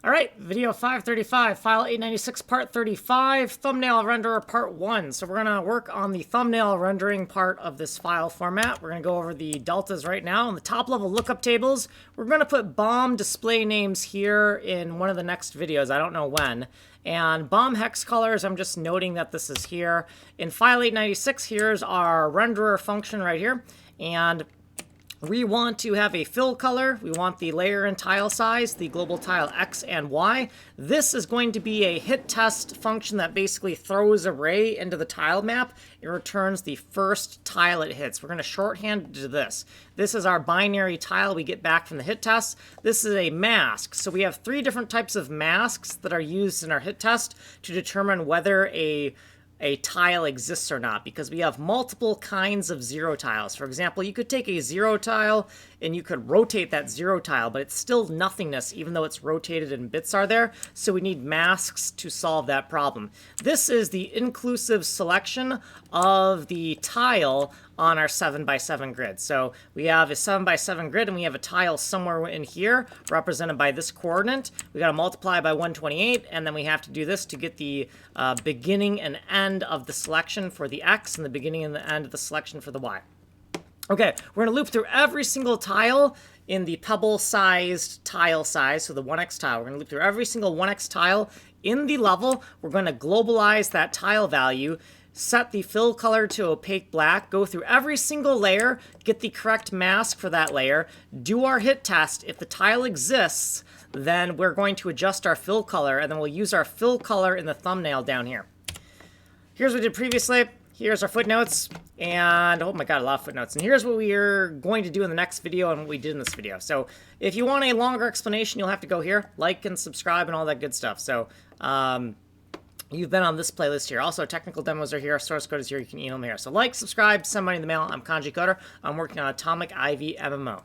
All right, video 535, file 896, part 35, thumbnail renderer part 1. So we're going to work on the thumbnail rendering part of this file format. We're going to go over the deltas right now. On the top level lookup tables, we're going to put BOM display names here in one of the next videos. I don't know when. And BOM hex colors, I'm just noting that this is here. In file 896, here's our renderer function right here. And we want to have a fill color. We want the layer and tile size, the global tile X and Y. This is going to be a hit test function that basically throws array into the tile map. It returns the first tile it hits. We're going to shorthand it to this. This is our binary tile we get back from the hit test. This is a mask. So we have 3 different types of masks that are used in our hit test to determine whether a tile exists or not, because we have multiple kinds of 0 tiles. For example, you could take a 0 tile and you could rotate that 0 tile, but it's still nothingness even though it's rotated and bits are there. So we need masks to solve that problem. This is the inclusive selection of the tile on our 7x7 grid. So we have a 7x7 grid and we have a tile somewhere in here represented by this coordinate. We got to multiply by 128, and then we have to do this to get the beginning and end of the selection for the X and the beginning and the end of the selection for the Y. Okay, we're going to loop through every single tile in the pebble-sized tile size, so the 1x tile. We're going to loop through every single 1x tile in the level. We're going to globalize that tile value, set the fill color to opaque black, go through every single layer, get the correct mask for that layer, do our hit test. If the tile exists, then we're going to adjust our fill color, and then we'll use our fill color in the thumbnail down here. Here's what we did previously. Here's our footnotes, and oh my god, a lot of footnotes. And here's what we are going to do in the next video and what we did in this video. So if you want a longer explanation, you'll have to go here, like and subscribe and all that good stuff. So you've been on this playlist here. Also, technical demos are here, source code is here, you can email me here. So like, subscribe, send money in the mail. I'm Kanji Coder. I'm working on Atomic Ivy MMO.